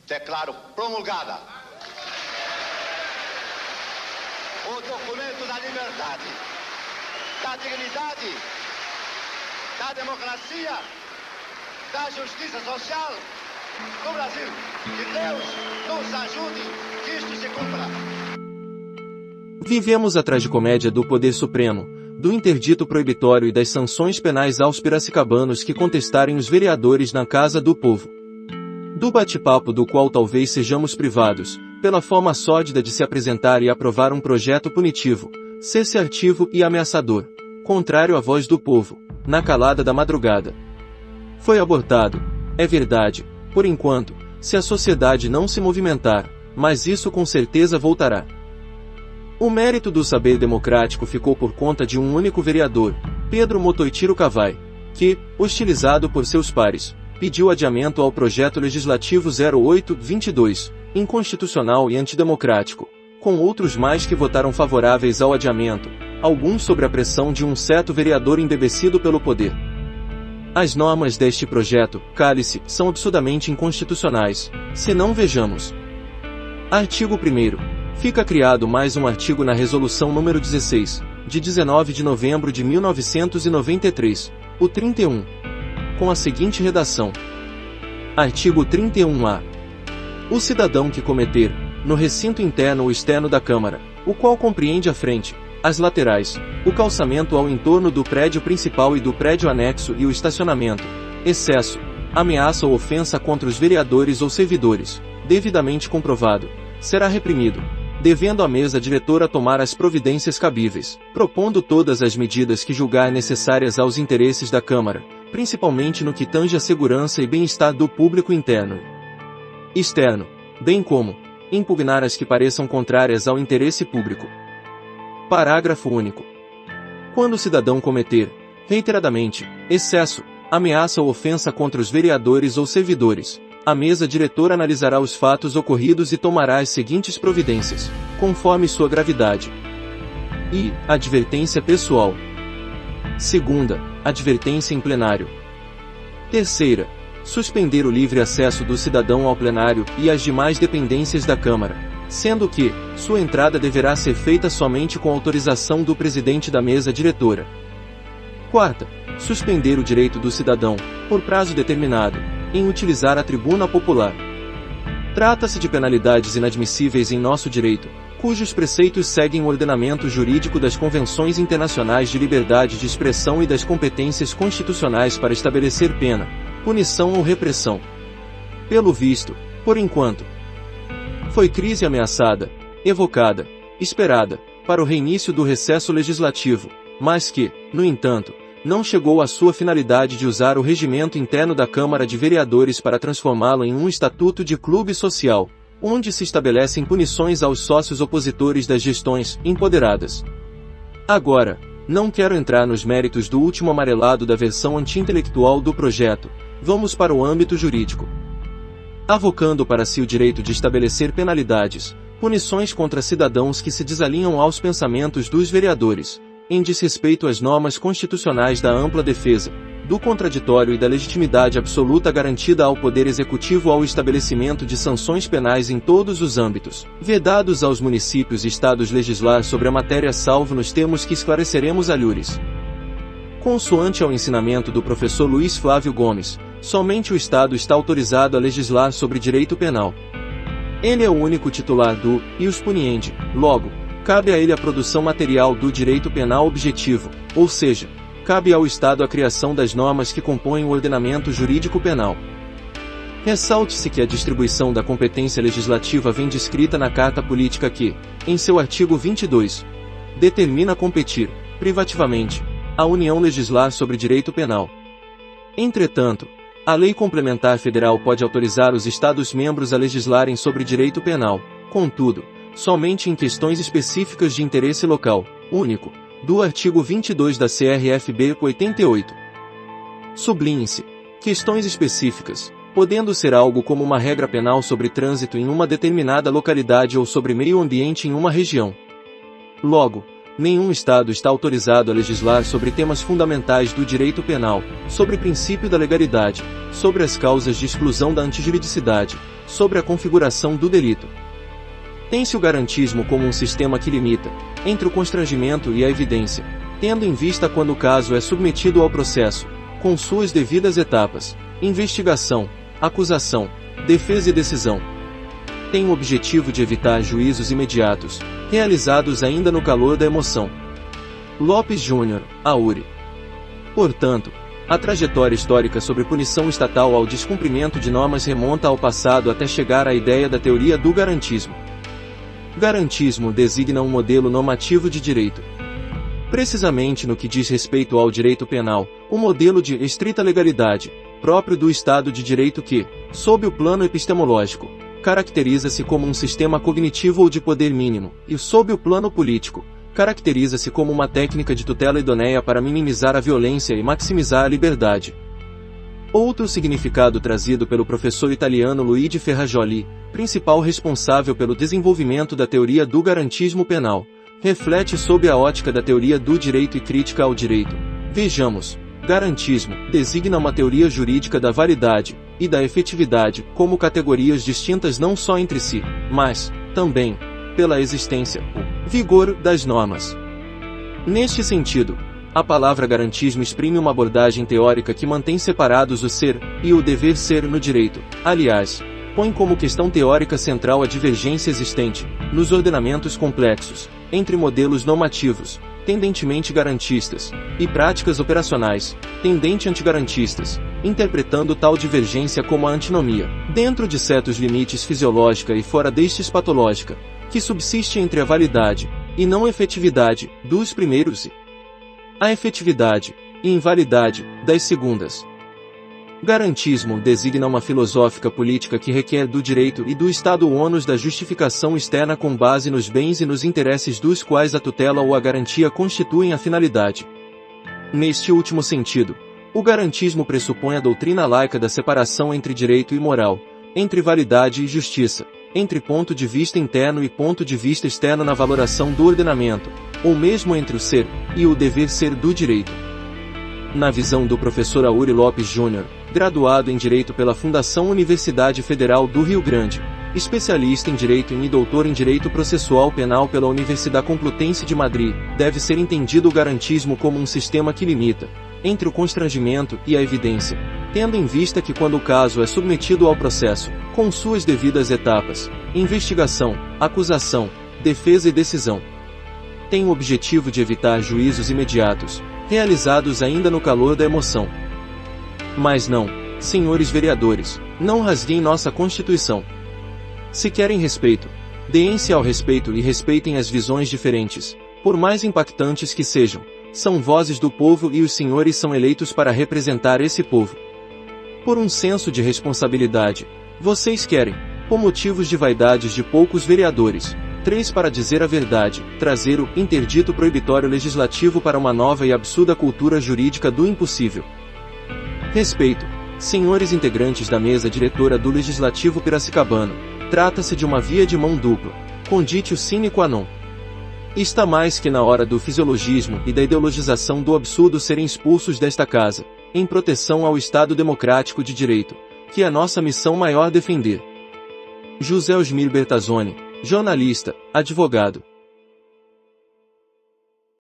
Declaro promulgada o documento da liberdade, da dignidade, da democracia, da justiça social no Brasil. Que Deus nos ajude que isto se cumpra. Vivemos a tragicomédia do poder supremo, do interdito proibitório e das sanções penais aos piracicabanos que contestarem os vereadores na Casa do Povo. Do bate-papo do qual talvez sejamos privados, pela forma sórdida de se apresentar e aprovar um projeto punitivo, cesseativo e ameaçador, contrário à voz do povo, na calada da madrugada. Foi abortado, é verdade, por enquanto, se a sociedade não se movimentar, mas isso com certeza voltará. O mérito do saber democrático ficou por conta de um único vereador, Pedro Motoitiro Cavai, que, hostilizado por seus pares, pediu adiamento ao projeto legislativo 0822, inconstitucional e antidemocrático, com outros mais que votaram favoráveis ao adiamento, alguns sob a pressão de um certo vereador embebecido pelo poder. As normas deste projeto, cale-se, são absurdamente inconstitucionais, se não vejamos. Artigo 1º. Fica criado mais um artigo na Resolução nº 16, de 19 de novembro de 1993, o 31. Com a seguinte redação. Artigo 31-A. O cidadão que cometer, no recinto interno ou externo da Câmara, o qual compreende a frente, as laterais, o calçamento ao entorno do prédio principal e do prédio anexo e o estacionamento, excesso, ameaça ou ofensa contra os vereadores ou servidores, devidamente comprovado, será reprimido, devendo a mesa diretora tomar as providências cabíveis, propondo todas as medidas que julgar necessárias aos interesses da Câmara, principalmente no que tange à segurança e bem-estar do público interno e externo, bem como impugnar as que pareçam contrárias ao interesse público. Parágrafo único. Quando o cidadão cometer, reiteradamente, excesso, ameaça ou ofensa contra os vereadores ou servidores, a mesa diretora analisará os fatos ocorridos e tomará as seguintes providências, conforme sua gravidade. I. Advertência pessoal. Segunda, advertência em plenário. Terceira, suspender o livre acesso do cidadão ao plenário e às demais dependências da Câmara, sendo que sua entrada deverá ser feita somente com autorização do presidente da mesa diretora. Quarta, suspender o direito do cidadão, por prazo determinado, em utilizar a tribuna popular. Trata-se de penalidades inadmissíveis em nosso direito, cujos preceitos seguem o ordenamento jurídico das convenções internacionais de liberdade de expressão e das competências constitucionais para estabelecer pena, punição ou repressão. Pelo visto, por enquanto, foi crise ameaçada, evocada, esperada, para o reinício do recesso legislativo, mas que, no entanto, não chegou à sua finalidade de usar o regimento interno da Câmara de Vereadores para transformá-lo em um estatuto de clube social, onde se estabelecem punições aos sócios opositores das gestões empoderadas. Agora, não quero entrar nos méritos do último amarelado da versão anti-intelectual do projeto, vamos para o âmbito jurídico. Avocando para si o direito de estabelecer penalidades, punições contra cidadãos que se desalinham aos pensamentos dos vereadores, em desrespeito às normas constitucionais da ampla defesa, do contraditório e da legitimidade absoluta garantida ao Poder Executivo ao estabelecimento de sanções penais em todos os âmbitos, vedados aos municípios e estados legislar sobre a matéria salvo nos termos que esclareceremos alhures. Consoante ao ensinamento do professor Luiz Flávio Gomes, somente o Estado está autorizado a legislar sobre direito penal. Ele é o único titular do ius puniendi, logo, cabe a ele a produção material do direito penal objetivo, ou seja, cabe ao Estado a criação das normas que compõem o ordenamento jurídico penal. Ressalte-se que a distribuição da competência legislativa vem descrita na Carta Política que, em seu artigo 22, determina competir, privativamente, à União legislar sobre direito penal. Entretanto, a Lei Complementar Federal pode autorizar os Estados-membros a legislarem sobre direito penal, contudo, somente em questões específicas de interesse local, único, do artigo 22 da CRFB 88. Sublinhe-se, questões específicas, podendo ser algo como uma regra penal sobre trânsito em uma determinada localidade ou sobre meio ambiente em uma região. Logo, Nenhum Estado está autorizado a legislar sobre temas fundamentais do direito penal, sobre o princípio da legalidade, sobre as causas de exclusão da antijuridicidade, sobre a configuração do delito. Tem-se o garantismo como um sistema que limita, entre o constrangimento e a evidência, tendo em vista quando o caso é submetido ao processo, com suas devidas etapas, investigação, acusação, defesa e decisão. Tem o objetivo de evitar juízos imediatos, realizados ainda no calor da emoção. Lopes Júnior, Auri. Portanto, a trajetória histórica sobre punição estatal ao descumprimento de normas remonta ao passado até chegar à ideia da teoria do garantismo. Garantismo designa um modelo normativo de direito. Precisamente no que diz respeito ao direito penal, um modelo de estrita legalidade, próprio do Estado de Direito que, sob o plano epistemológico, caracteriza-se como um sistema cognitivo ou de poder mínimo, e sob o plano político, caracteriza-se como uma técnica de tutela idoneia para minimizar a violência e maximizar a liberdade. Outro significado trazido pelo professor italiano Luigi Ferrajoli, principal responsável pelo desenvolvimento da teoria do garantismo penal, reflete sob a ótica da teoria do direito e crítica ao direito. Vejamos, garantismo designa uma teoria jurídica da validade e da efetividade como categorias distintas não só entre si, mas, também, pela existência, o vigor das normas. Neste sentido, a palavra garantismo exprime uma abordagem teórica que mantém separados o ser e o dever ser no direito. Aliás, põe como questão teórica central a divergência existente, nos ordenamentos complexos, entre modelos normativos, tendentemente garantistas, e práticas operacionais, tendente antigarantistas, interpretando tal divergência como a antinomia, dentro de certos limites fisiológica e fora destes patológica, que subsiste entre a validade, e não efetividade, dos primeiros e a efetividade e invalidade das segundas. Garantismo designa uma filosófica política que requer do direito e do Estado o ônus da justificação externa com base nos bens e nos interesses dos quais a tutela ou a garantia constituem a finalidade. Neste último sentido, o garantismo pressupõe a doutrina laica da separação entre direito e moral, entre validade e justiça, entre ponto de vista interno e ponto de vista externo na valoração do ordenamento, ou mesmo entre o ser e o dever ser do direito. Na visão do professor Auri Lopes Júnior, graduado em Direito pela Fundação Universidade Federal do Rio Grande, especialista em Direito e doutor em Direito Processual Penal pela Universidade Complutense de Madrid, deve ser entendido o garantismo como um sistema que limita, entre o constrangimento e a evidência, tendo em vista que quando o caso é submetido ao processo, com suas devidas etapas, investigação, acusação, defesa e decisão, tem o objetivo de evitar juízos imediatos, realizados ainda no calor da emoção. Mas não, senhores vereadores, não rasguem nossa Constituição. Se querem respeito, deem-se ao respeito e respeitem as visões diferentes, por mais impactantes que sejam. São vozes do povo e os senhores são eleitos para representar esse povo. Por um senso de responsabilidade, vocês querem, por motivos de vaidades de poucos vereadores, 3 para dizer a verdade, trazer o interdito proibitório legislativo para uma nova e absurda cultura jurídica do impossível. Respeito, senhores integrantes da mesa diretora do Legislativo Piracicabano, trata-se de uma via de mão dupla, conditio sine qua non. Está mais que na hora do fisiologismo e da ideologização do absurdo serem expulsos desta casa, em proteção ao Estado democrático de direito, que é nossa missão maior defender. José Osmir Bertazzoni, jornalista, advogado.